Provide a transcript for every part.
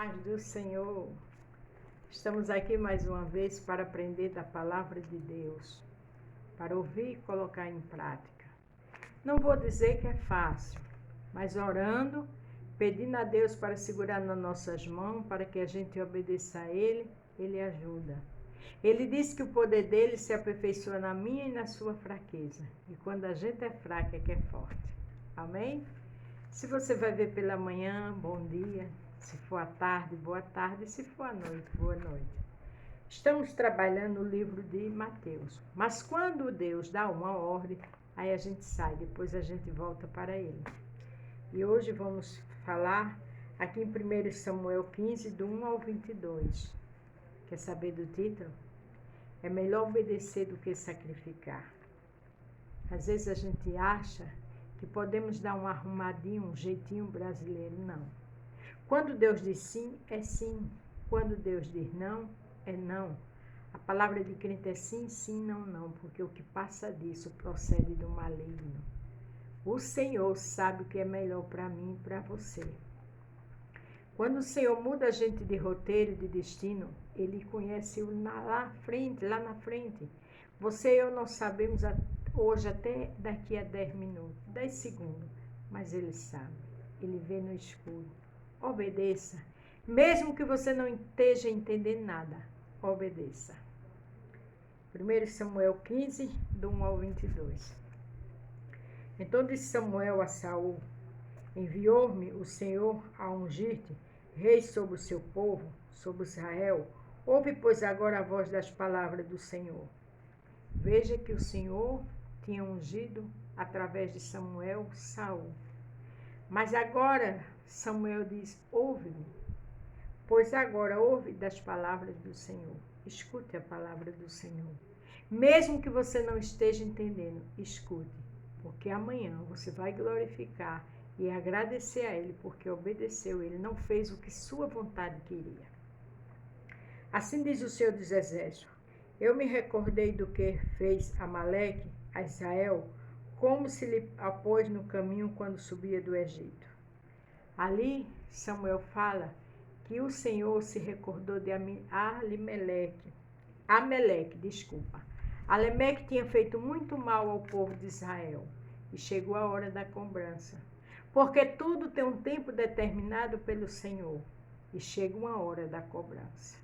Paz do Senhor, estamos aqui mais uma vez para aprender da palavra de Deus, para ouvir e colocar em prática. Não vou dizer que é fácil, mas orando, pedindo a Deus para segurar nas nossas mãos, para que a gente obedeça a Ele, Ele ajuda. Ele diz que o poder dele se aperfeiçoa na minha e na sua fraqueza. E quando a gente é fraca é que é forte. Amém? Se você vai ver pela manhã, bom dia. Se for à tarde, boa tarde. Se for à noite, boa noite. Estamos trabalhando o livro de Mateus. Mas quando Deus dá uma ordem, aí a gente sai, depois a gente volta para Ele. E hoje vamos falar aqui em 1 Samuel 15, do 1 ao 22. Quer saber do título? É melhor obedecer do que sacrificar. Às vezes a gente acha que podemos dar um arrumadinho, um jeitinho brasileiro. Não. Quando Deus diz sim, é sim. Quando Deus diz não, é não. A palavra de crente é sim, sim, não, não. Porque o que passa disso procede do maligno. O Senhor sabe o que é melhor para mim e para você. Quando o Senhor muda a gente de roteiro, de destino, Ele conhece lá na frente. Você e eu não sabemos hoje até daqui a 10 minutos, 10 segundos, mas Ele sabe. Ele vê no escuro. Obedeça. Mesmo que você não esteja entendendo nada, obedeça. 1 Samuel 15, do 1 ao 22. Então disse Samuel a Saul: enviou-me o Senhor a ungir-te rei sobre o seu povo, sobre Israel. Ouve, pois, agora a voz das palavras do Senhor. Veja que o Senhor tinha ungido através de Samuel, Saul. Mas agora Samuel diz: ouve-me, pois agora ouve das palavras do Senhor. Escute a palavra do Senhor. Mesmo que você não esteja entendendo, escute, porque amanhã você vai glorificar e agradecer a Ele, porque obedeceu. Ele não fez o que sua vontade queria. Assim diz o Senhor dos Exércitos: eu me recordei do que fez Amaleque a Israel, como se lhe apôs no caminho quando subia do Egito. Ali Samuel fala que o Senhor se recordou de Amaleque. Amaleque tinha feito muito mal ao povo de Israel e chegou a hora da cobrança. Porque tudo tem um tempo determinado pelo Senhor e chega uma hora da cobrança.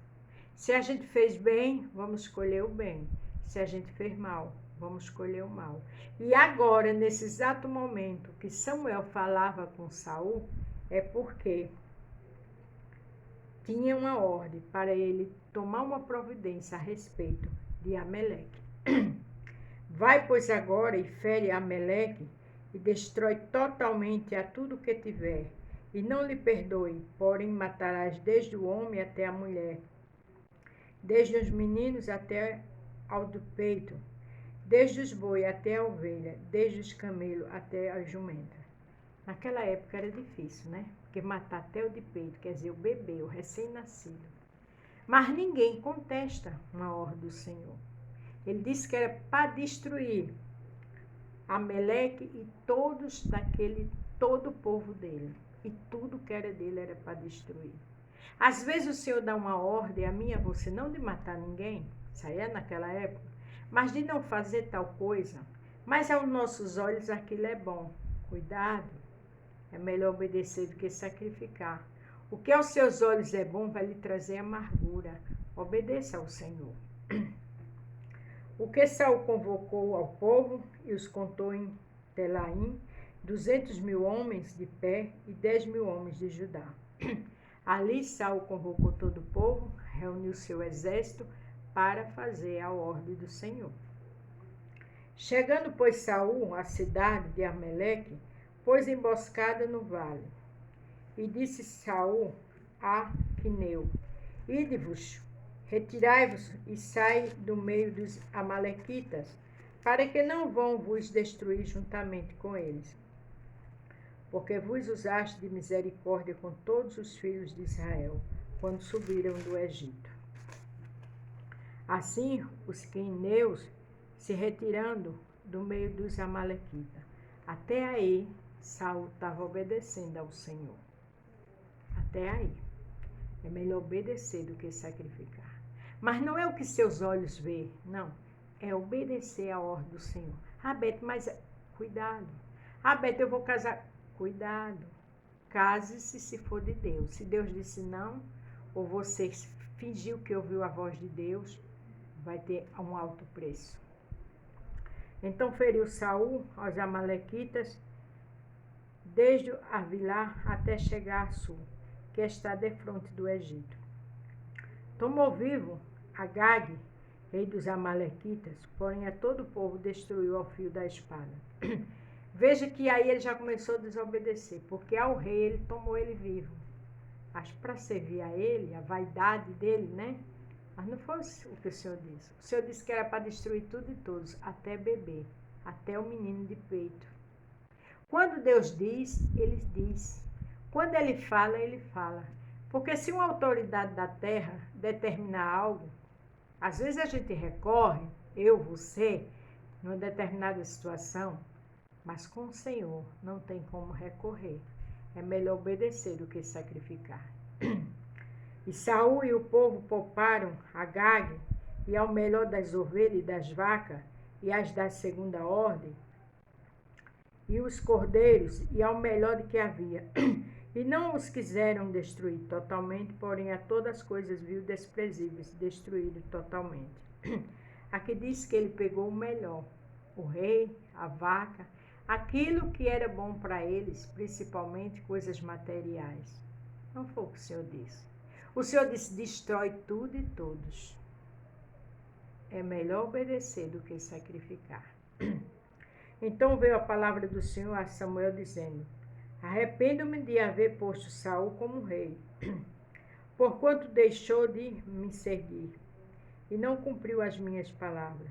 Se a gente fez bem, vamos escolher o bem. Se a gente fez mal, vamos escolher o mal. E agora, nesse exato momento que Samuel falava com Saul, é porque tinha uma ordem para ele tomar uma providência a respeito de Amaleque. Vai, pois, agora e fere Amaleque e destrói totalmente a tudo que tiver, e não lhe perdoe, porém matarás desde o homem até a mulher, desde os meninos até ao do peito, desde os boi até a ovelha, desde os camelos até a jumenta. Naquela época era difícil, né? Porque matar até o de peito, quer dizer, o bebê, o recém-nascido. Mas ninguém contesta uma ordem do Senhor. Ele disse que era para destruir Amaleque e todo o povo dele. E tudo que era dele era para destruir. Às vezes o Senhor dá uma ordem a mim e a você, não de matar ninguém, isso aí é naquela época, mas de não fazer tal coisa. Mas aos nossos olhos aquilo é bom. Cuidado, é melhor obedecer do que sacrificar. O que aos seus olhos é bom vai lhe trazer amargura. Obedeça ao Senhor. O que Saul convocou ao povo e os contou em Telaim, 200.000 homens de pé e 10.000 homens de Judá. Ali Saul convocou todo o povo, reuniu seu exército para fazer a ordem do Senhor. Chegando, pois, Saul à cidade de Amaleque, pôs emboscada no vale. E disse Saul a Quineu: ide-vos, retirai-vos e sai do meio dos amalequitas, para que não vão vos destruir juntamente com eles. Porque vos usaste de misericórdia com todos os filhos de Israel, quando subiram do Egito. Assim, os queneus se retirando do meio dos amalequitas. Até aí, Saul estava obedecendo ao Senhor. Até aí. É melhor obedecer do que sacrificar. Mas não é o que seus olhos veem, não. É obedecer a ordem do Senhor. Ah, Beto, mas cuidado. Ah, Beto, eu vou casar. Cuidado. Case-se se for de Deus. Se Deus disse não, ou você fingiu que ouviu a voz de Deus, vai ter um alto preço. Então feriu Saul aos amalequitas, desde Avilá até chegar a Sul, que está defronte do Egito. Tomou vivo Agag, rei dos amalequitas, porém a todo o povo destruiu ao fio da espada. Veja que aí ele já começou a desobedecer, porque ao rei ele tomou ele vivo. Mas para servir a ele, a vaidade dele, né? Mas não foi o que o Senhor disse. O Senhor disse que era para destruir tudo e todos, até bebê, até o menino de peito. Quando Deus diz, ele diz. Quando ele fala. Porque se uma autoridade da terra determinar algo, às vezes a gente recorre, eu, você, numa determinada situação, mas com o Senhor não tem como recorrer. É melhor obedecer do que sacrificar. E Saul e o povo pouparam Agag, e ao melhor das ovelhas e das vacas, e as da segunda ordem, e os cordeiros, e ao melhor do que havia. E não os quiseram destruir totalmente, porém a todas as coisas vil desprezíveis, destruíram totalmente. Aqui diz que ele pegou o melhor, o rei, a vaca, aquilo que era bom para eles, principalmente coisas materiais. Não foi o que o Senhor disse. O Senhor disse, destrói tudo e todos. É melhor obedecer do que sacrificar. Então veio a palavra do Senhor a Samuel dizendo, arrependo-me de haver posto Saul como rei, porquanto deixou de me seguir e não cumpriu as minhas palavras.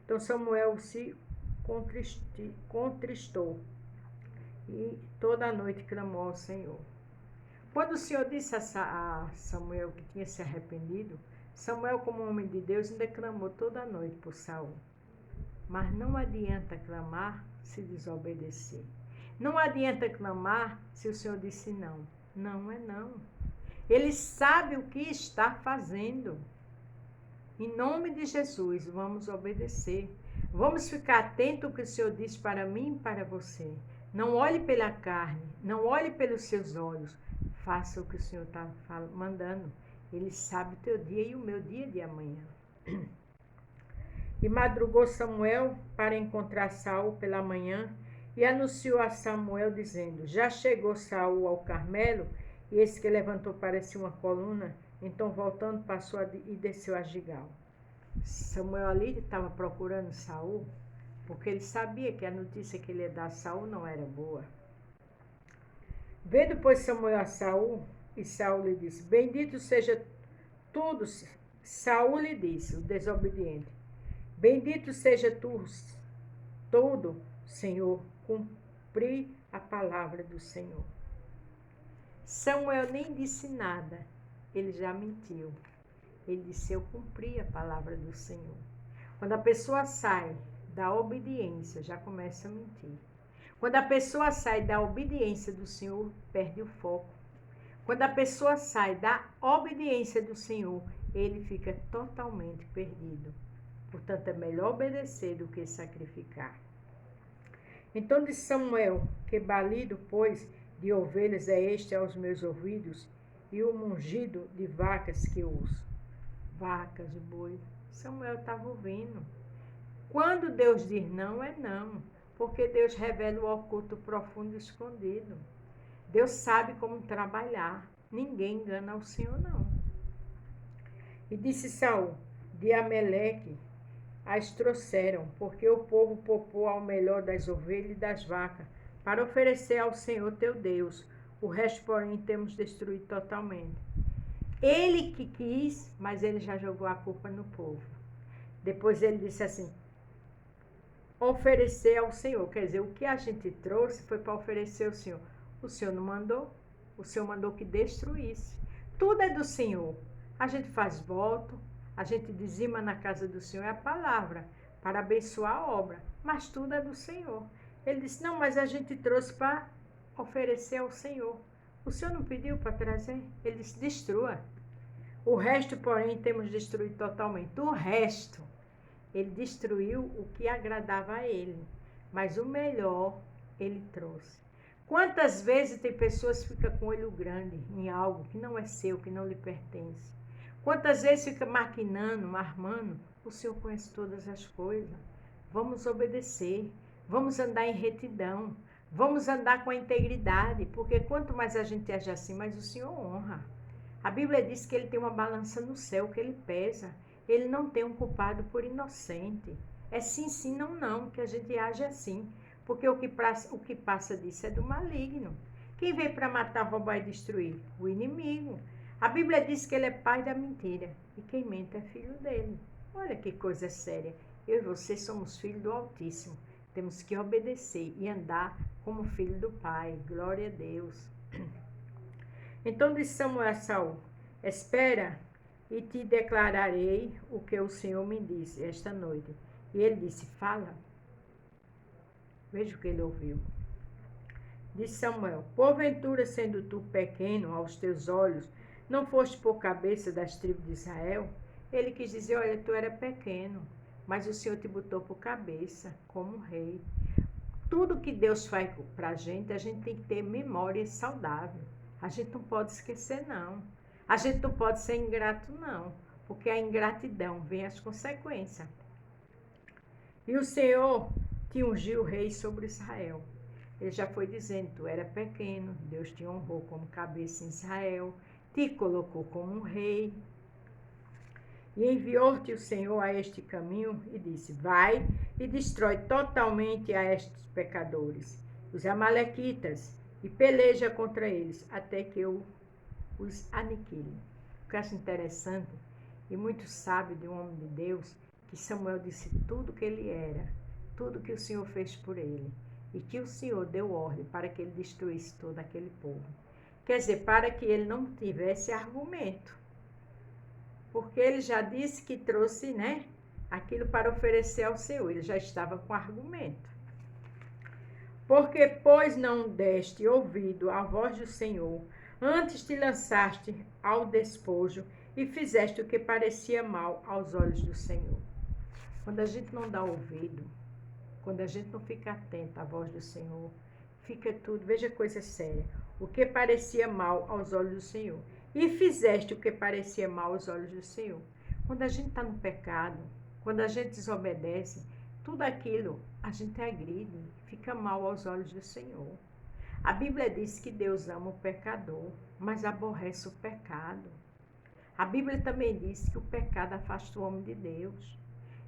Então Samuel se contristou e toda a noite clamou ao Senhor. Quando o Senhor disse a Samuel que tinha se arrependido, Samuel, como homem de Deus, ainda clamou toda a noite por Saul. Mas não adianta clamar se desobedecer. Não adianta clamar se o Senhor disse não. Não é não. Ele sabe o que está fazendo. Em nome de Jesus, vamos obedecer. Vamos ficar atentos ao que o Senhor diz para mim e para você. Não olhe pela carne, não olhe pelos seus olhos. Faça o que o Senhor está mandando. Ele sabe o teu dia e o meu dia de amanhã. E madrugou Samuel para encontrar Saul pela manhã e anunciou a Samuel dizendo, já chegou Saul ao Carmelo, e esse que levantou parecia uma coluna, então voltando passou e desceu a Gigal. Samuel ali estava procurando Saul, porque ele sabia que a notícia que ele ia dar a Saul não era boa. Vendo, pois, Samuel a Saul, e Saul lhe disse, bendito seja tudo, Saul lhe disse, o desobediente, bendito seja tu, todo, Senhor, cumprir a palavra do Senhor. Samuel nem disse nada, ele já mentiu. Ele disse, eu cumpri a palavra do Senhor. Quando a pessoa sai da obediência, já começa a mentir. Quando a pessoa sai da obediência do Senhor, perde o foco. Quando a pessoa sai da obediência do Senhor, ele fica totalmente perdido. Portanto, é melhor obedecer do que sacrificar. Então disse Samuel, que balido, pois, de ovelhas é este aos meus ouvidos, e o mungido de vacas que ouço. Vacas, boi. Samuel estava ouvindo. Quando Deus diz não, é não. Porque Deus revela o oculto profundo e escondido. Deus sabe como trabalhar. Ninguém engana o Senhor, não. E disse Saul, de Ameleque as trouxeram, porque o povo poupou ao melhor das ovelhas e das vacas, para oferecer ao Senhor teu Deus. O resto, porém, temos destruído totalmente. Ele que quis, mas ele já jogou a culpa no povo. Depois ele disse assim, oferecer ao Senhor. Quer dizer, o que a gente trouxe foi para oferecer ao Senhor. O Senhor não mandou. O Senhor mandou que destruísse. Tudo é do Senhor. A gente faz voto, a gente dizima na casa do Senhor, é a palavra, para abençoar a obra. Mas tudo é do Senhor. Ele disse, não, mas a gente trouxe para oferecer ao Senhor. O Senhor não pediu para trazer? Ele disse, destrua. O resto, porém, temos destruído totalmente. O resto, ele destruiu o que agradava a ele. Mas o melhor, ele trouxe. Quantas vezes tem pessoas que ficam com o olho grande em algo que não é seu, que não lhe pertence? Quantas vezes fica maquinando, marmando? O Senhor conhece todas as coisas. Vamos obedecer. Vamos andar em retidão. Vamos andar com a integridade. Porque quanto mais a gente age assim, mais o Senhor honra. A Bíblia diz que ele tem uma balança no céu que ele pesa. Ele não tem um culpado por inocente. É sim, sim, não, não, que a gente age assim. Porque o que passa disso é do maligno. Quem veio para matar, roubar e destruir? O inimigo. A Bíblia diz que ele é pai da mentira. E quem mente é filho dele. Olha que coisa séria. Eu e você somos filhos do Altíssimo. Temos que obedecer e andar como filho do Pai. Glória a Deus. Então disse Samuel a Saul, espera e te declararei o que o Senhor me disse esta noite. E ele disse, fala. Veja o que ele ouviu. Disse Samuel, porventura sendo tu pequeno aos teus olhos, não foste por cabeça das tribos de Israel? Ele quis dizer, olha, tu era pequeno, mas o Senhor te botou por cabeça, como rei. Tudo que Deus faz para a gente tem que ter memória saudável. A gente não pode esquecer, não. A gente não pode ser ingrato, não. Porque a ingratidão vem as consequências. E o Senhor te ungiu rei sobre Israel. Ele já foi dizendo, tu era pequeno, Deus te honrou como cabeça em Israel, te colocou como um rei. E enviou-te o Senhor a este caminho e disse, vai e destrói totalmente a estes pecadores, os amalequitas, e peleja contra eles, até que eu os aniquile. O que eu acho interessante e muito sábio de um homem de Deus, que Samuel disse tudo que ele era, tudo que o Senhor fez por ele, e que o Senhor deu ordem para que ele destruísse todo aquele povo. Quer dizer, para que ele não tivesse argumento. Porque ele já disse que trouxe, aquilo para oferecer ao Senhor. Ele já estava com argumento. Porque, pois, não deste ouvido à voz do Senhor, antes te lançaste ao despojo e fizeste o que parecia mal aos olhos do Senhor. Quando a gente não dá ouvido, quando a gente não fica atento à voz do Senhor, fica tudo, veja coisa séria, o que parecia mal aos olhos do Senhor. E fizeste o que parecia mal aos olhos do Senhor. Quando a gente está no pecado, quando a gente desobedece, tudo aquilo a gente agride, fica mal aos olhos do Senhor. A Bíblia diz que Deus ama o pecador, mas aborrece o pecado. A Bíblia também diz que o pecado afasta o homem de Deus.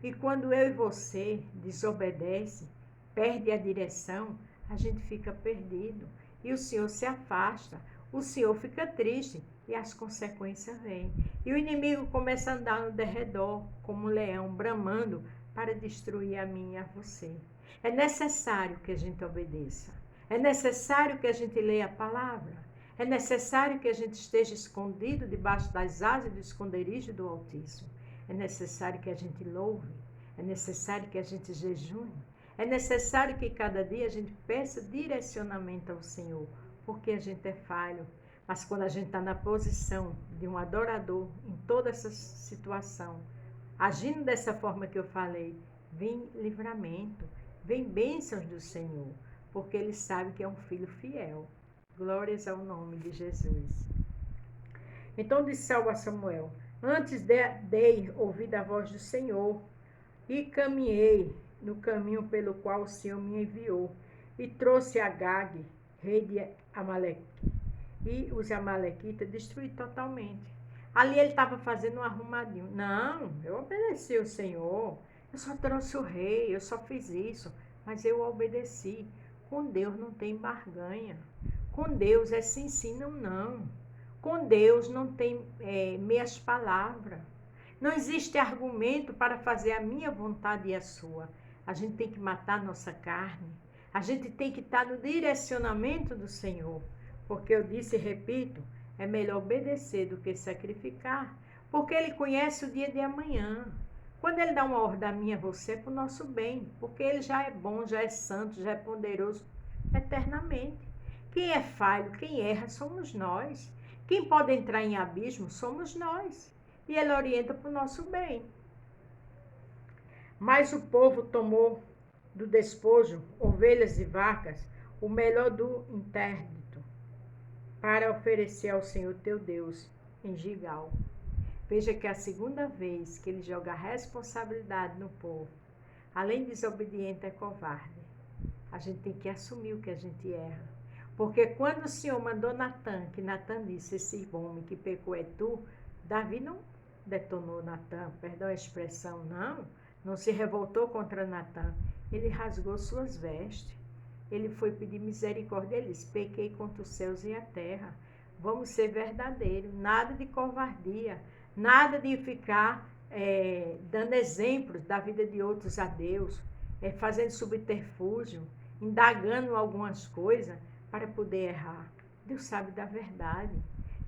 E quando eu e você desobedece, perde a direção, a gente fica perdido. E o Senhor se afasta, o Senhor fica triste e as consequências vêm. E o inimigo começa a andar no derredor, como um leão, bramando para destruir a mim e a você. É necessário que a gente obedeça. É necessário que a gente leia a palavra. É necessário que a gente esteja escondido debaixo das asas do esconderijo do Altíssimo. É necessário que a gente louve. É necessário que a gente jejune. É necessário que cada dia a gente peça direcionamento ao Senhor, porque a gente é falho. Mas quando a gente está na posição de um adorador em toda essa situação, agindo dessa forma que eu falei, vem livramento, vem bênçãos do Senhor, porque Ele sabe que é um filho fiel. Glórias ao nome de Jesus. Então disse Saul a Samuel, antes dei ouvido a voz do Senhor e caminhei no caminho pelo qual o Senhor me enviou e trouxe Agag, rei de Amaleque, e os amalequitas destruí totalmente. Ali ele estava fazendo um arrumadinho. Não, eu obedeci ao Senhor. Eu só trouxe o rei, eu só fiz isso. Mas eu obedeci. Com Deus não tem barganha. Com Deus é sim, sim, não, não. Com Deus não tem meias palavras. Não existe argumento para fazer a minha vontade e a sua. A gente tem que matar a nossa carne. A gente tem que estar no direcionamento do Senhor. Porque eu disse e repito, é melhor obedecer do que sacrificar, porque Ele conhece o dia de amanhã. Quando Ele dá uma ordem a mim e a você, é para o nosso bem, porque Ele já é bom, já é santo, já é poderoso eternamente. Quem é falho, quem erra, somos nós. Quem pode entrar em abismo, somos nós. E ele orienta para o nosso bem. Mas o povo tomou do despojo ovelhas e vacas, o melhor do interdito, para oferecer ao Senhor teu Deus em Gigal. Veja que é a segunda vez que ele joga a responsabilidade no povo. Além de desobediente, é covarde. A gente tem que assumir o que a gente erra. Porque quando o Senhor mandou Natã, que Natã disse, esse homem que pecou é tu, Davi não detonou Natã, perdão a expressão, não se revoltou contra Natã. Ele rasgou suas vestes. Ele foi pedir misericórdia. Ele disse, pequei contra os céus e a terra. Vamos ser verdadeiros, nada de covardia. Nada de ficar dando exemplos da vida de outros a Deus, fazendo subterfúgio, indagando algumas coisas para poder errar. Deus sabe da verdade.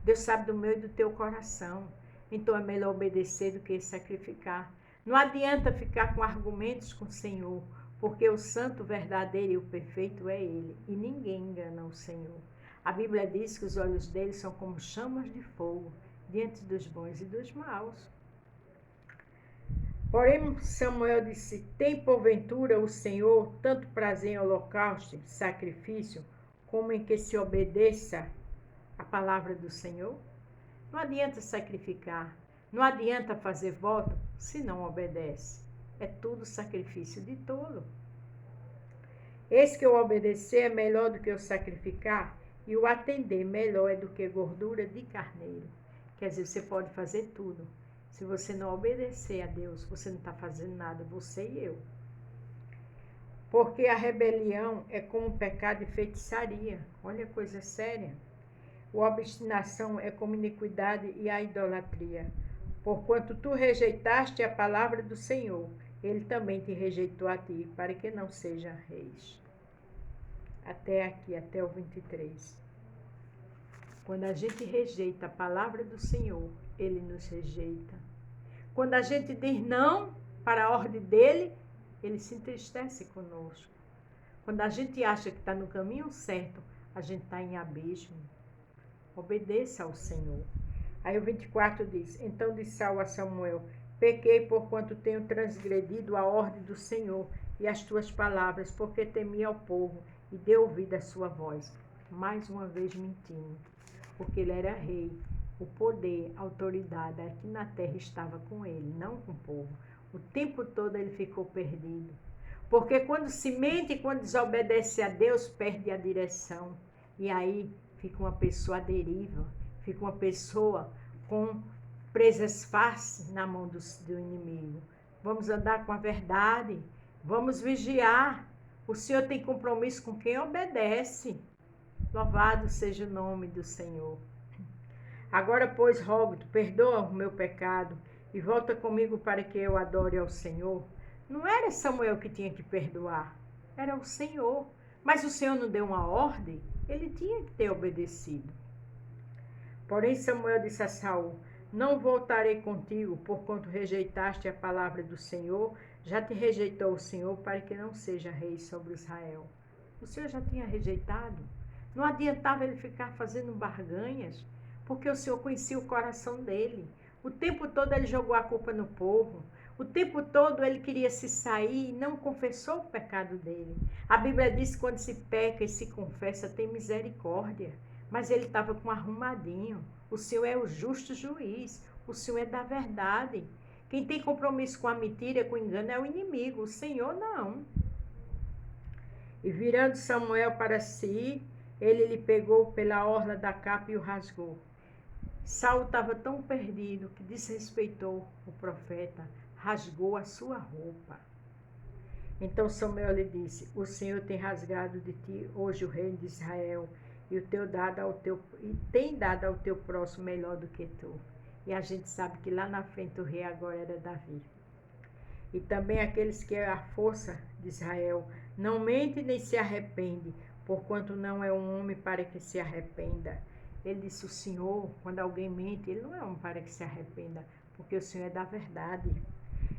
Deus sabe do meu e do teu coração. Então é melhor obedecer do que sacrificar. Não adianta ficar com argumentos com o Senhor, porque o santo, verdadeiro e o perfeito é Ele, e ninguém engana o Senhor. A Bíblia diz que os olhos dele são como chamas de fogo, diante dos bons e dos maus. Porém, Samuel disse, tem porventura o Senhor tanto prazer em holocausto e sacrifício, como em que se obedeça a palavra do Senhor? Não adianta sacrificar, não adianta fazer voto se não obedece. É tudo sacrifício de tolo. Eis que o obedecer é melhor do que o sacrificar, e o atender melhor é do que gordura de carneiro. Quer dizer, você pode fazer tudo. Se você não obedecer a Deus, você não está fazendo nada, você e eu. Porque a rebelião é como um pecado de feitiçaria. Olha a coisa séria. A obstinação é como iniquidade e a idolatria. Porquanto tu rejeitaste a palavra do Senhor, ele também te rejeitou a ti, para que não seja reis. Até aqui, até o 23. Quando a gente rejeita a palavra do Senhor, ele nos rejeita. Quando a gente diz não para a ordem dele, ele se entristece conosco. Quando a gente acha que está no caminho certo, a gente está em abismo. Obedeça ao Senhor. Aí o 24 diz, então disse Saul a Samuel, pequei porquanto tenho transgredido a ordem do Senhor e as tuas palavras, porque temi ao povo e dei ouvido à sua voz. Mais uma vez mentindo, porque ele era rei. O poder, a autoridade aqui na terra estava com ele, não com o povo. O tempo todo ele ficou perdido. Porque quando se mente e quando desobedece a Deus, perde a direção. E aí fica uma pessoa à deriva, fica uma pessoa com presas fáceis na mão do inimigo. Vamos andar com a verdade, vamos vigiar. O Senhor tem compromisso com quem obedece. Louvado seja o nome do Senhor. Agora, pois, rogo-te, perdoa o meu pecado e volta comigo para que eu adore ao Senhor. Não era Samuel que tinha que perdoar, era o Senhor. Mas o Senhor não deu uma ordem, ele tinha que ter obedecido. Porém, Samuel disse a Saul, não voltarei contigo, porquanto rejeitaste a palavra do Senhor, já te rejeitou o Senhor para que não seja rei sobre Israel. O Senhor já tinha rejeitado. Não adiantava ele ficar fazendo barganhas, porque o Senhor conhecia o coração dele. O tempo todo ele jogou a culpa no povo. O tempo todo ele queria se sair e não confessou o pecado dele. A Bíblia diz que quando se peca e se confessa, tem misericórdia. Mas ele estava com um arrumadinho. O Senhor é o justo juiz. O Senhor é da verdade. Quem tem compromisso com a mentira, com o engano, é o inimigo. O Senhor não. E virando Samuel para si, ele lhe pegou pela orla da capa e o rasgou. Saul estava tão perdido que desrespeitou o profeta, rasgou a sua roupa. Então Samuel lhe disse, o Senhor tem rasgado de ti hoje o reino de Israel e tem dado ao teu próximo melhor do que tu. E a gente sabe que lá na frente o rei agora era Davi. E também aqueles que é a força de Israel não mente nem se arrepende, porquanto não é um homem para que se arrependa. Ele disse, o Senhor, quando alguém mente, ele não é um para que se arrependa, porque o Senhor é da verdade.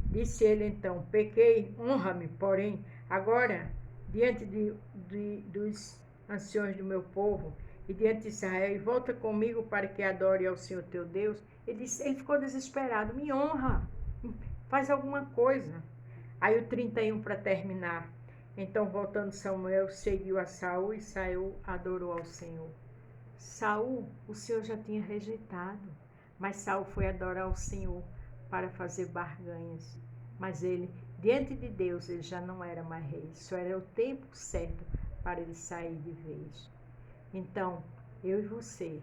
Disse ele então, pequei, honra-me, porém, agora, diante dos anciões do meu povo e diante de Israel, e volta comigo para que adore ao Senhor teu Deus. Ele ficou desesperado, me honra, faz alguma coisa. Aí o 31 para terminar. Então, voltando Samuel, seguiu a Saul e Saul adorou ao Senhor. Saul, o Senhor já tinha rejeitado, mas Saul foi adorar ao Senhor para fazer barganhas. Mas ele, diante de Deus, ele já não era mais rei, só era o tempo certo para ele sair de vez. Então, eu e você,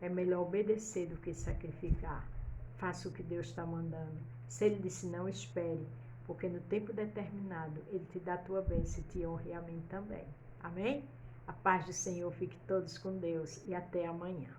é melhor obedecer do que sacrificar. Faça o que Deus está mandando. Se ele disse não, espere, porque no tempo determinado, ele te dá a tua bênção e te honra e a mim também. Amém? A paz do Senhor, fique todos com Deus e até amanhã.